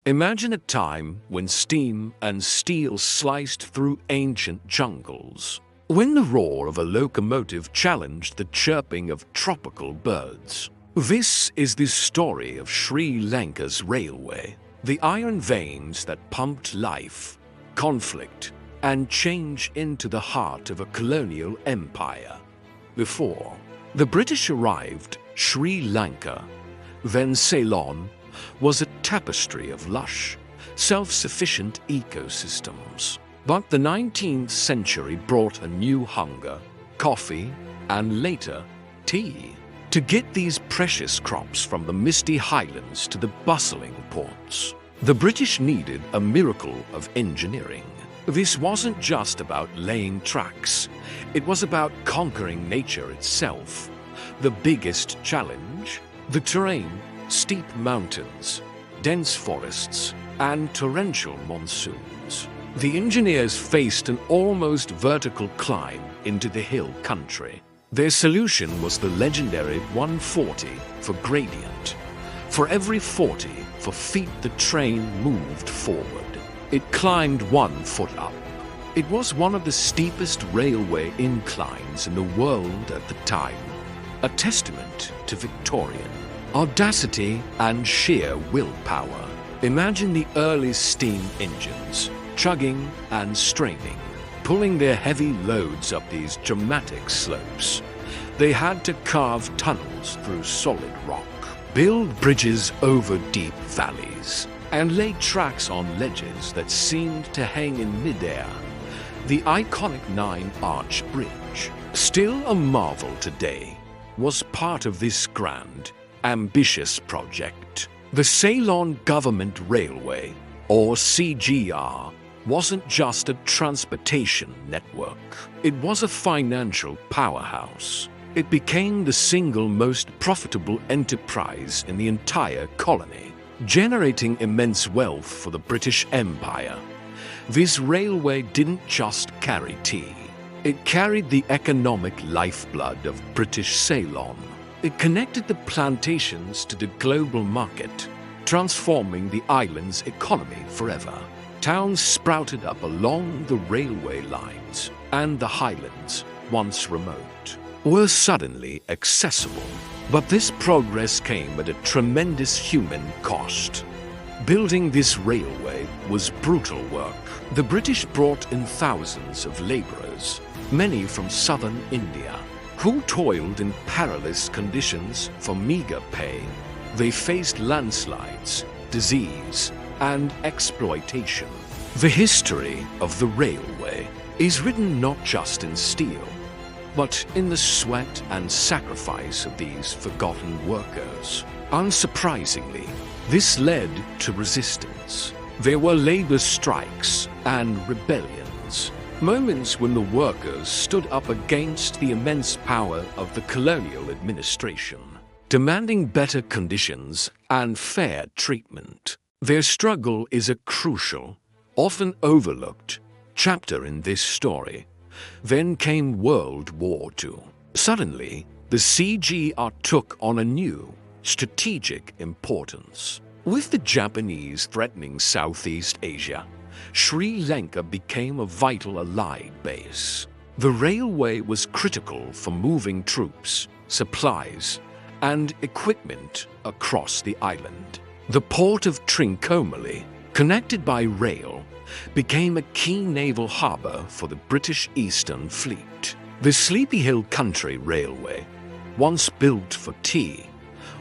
Imagine a time when steam and steel sliced through ancient jungles, when the roar of a locomotive challenged the chirping of tropical birds. This is the story of Sri Lanka's railway, the iron veins that pumped life, conflict, and change into the heart of a colonial empire. Before the British arrived, Sri Lanka, then Ceylon, was a tapestry of lush, self-sufficient ecosystems. But the 19th century brought a new hunger, coffee, and later, tea. To get these precious crops from the misty highlands to the bustling ports, the British needed a miracle of engineering. This wasn't just about laying tracks, it was about conquering nature itself. The biggest challenge? The terrain, steep mountains, dense forests, and torrential monsoons. The engineers faced an almost vertical climb into the hill country. Their solution was the legendary 140 for gradient. For every 40 for feet the train moved forward, it climbed 1 foot up. It was one of the steepest railway inclines in the world at the time, a testament to Victorian audacity and sheer willpower. Imagine the early steam engines, chugging and straining, pulling their heavy loads up these dramatic slopes. They had to carve tunnels through solid rock, build bridges over deep valleys, and lay tracks on ledges that seemed to hang in midair. The iconic 9-arch bridge, still a marvel today, was part of this grand, ambitious project. The Ceylon Government Railway, or CGR, wasn't just a transportation network. It was a financial powerhouse. It became the single most profitable enterprise in the entire colony, generating immense wealth for the British Empire. This railway didn't just carry tea. It carried the economic lifeblood of British Ceylon. It connected the plantations to the global market, transforming the island's economy forever. Towns sprouted up along the railway lines, and the highlands, once remote, were suddenly accessible. But this progress came at a tremendous human cost. Building this railway was brutal work. The British brought in thousands of laborers, many from southern India, who toiled in perilous conditions for meager pay. They faced landslides, disease, and exploitation. The history of the railway is written not just in steel, but in the sweat and sacrifice of these forgotten workers. Unsurprisingly, this led to resistance. There were labor strikes and rebellions, moments when the workers stood up against the immense power of the colonial administration, demanding better conditions and fair treatment. Their struggle is a crucial, often overlooked, chapter in this story. Then came World War II. Suddenly, the CGR took on a new, strategic importance. With the Japanese threatening Southeast Asia, Sri Lanka became a vital Allied base. The railway was critical for moving troops, supplies, and equipment across the island. The port of Trincomalee, connected by rail, became a key naval harbor for the British Eastern Fleet. The Sleepy Hill Country Railway, once built for tea,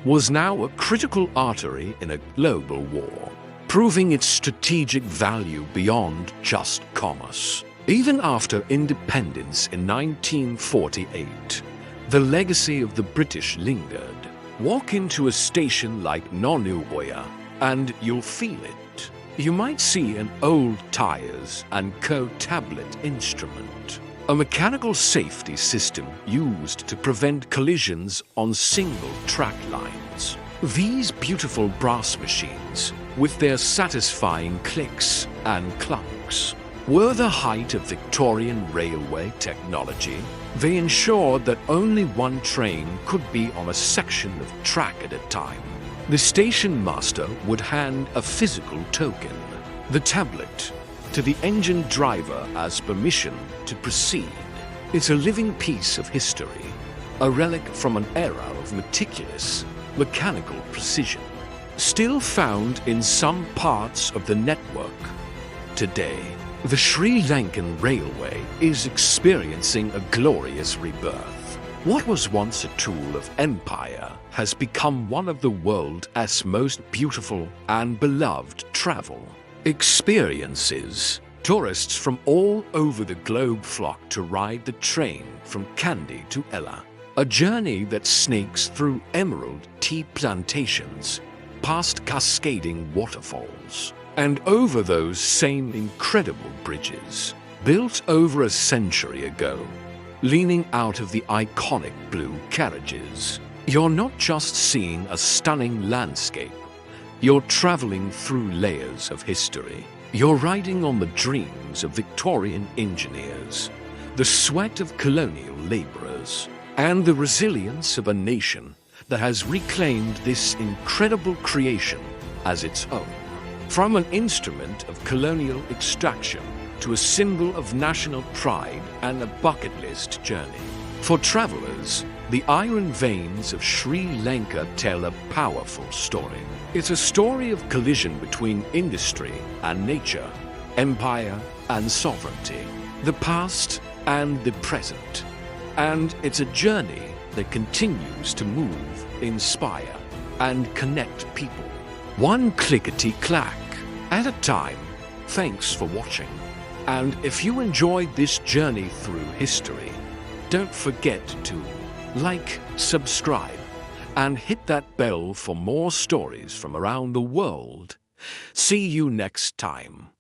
was now a critical artery in a global war, proving its strategic value beyond just commerce. Even after independence in 1948, the legacy of the British lingered. Walk into a station like Nonuoya and you'll feel it. You might see an old Tyers and Co. tablet instrument, a mechanical safety system used to prevent collisions on single track lines. These beautiful brass machines, with their satisfying clicks and clunks, were the height of Victorian railway technology. They ensured that only one train could be on a section of track at a time. The station master would hand a physical token, the tablet, to the engine driver as permission to proceed. It's a living piece of history, a relic from an era of meticulous, mechanical precision, still found in some parts of the network. Today, the Sri Lankan Railway is experiencing a glorious rebirth. What was once a tool of empire has become one of the world's most beautiful and beloved travel experiences. Tourists from all over the globe flock to ride the train from Kandy to Ella, a journey that snakes through emerald tea plantations, past cascading waterfalls, and over those same incredible bridges, built over a century ago, leaning out of the iconic blue carriages. You're not just seeing a stunning landscape, you're traveling through layers of history. You're riding on the dreams of Victorian engineers, the sweat of colonial laborers, and the resilience of a nation that has reclaimed this incredible creation as its own. From an instrument of colonial extraction to a symbol of national pride and a bucket list journey. For travelers, the iron veins of Sri Lanka tell a powerful story. It's a story of collision between industry and nature, empire and sovereignty, the past and the present. And it's a journey that continues to move, inspire, and connect people. One clickety-clack at a time. Thanks for watching. And if you enjoyed this journey through history, don't forget to like, subscribe, and hit that bell for more stories from around the world. See you next time.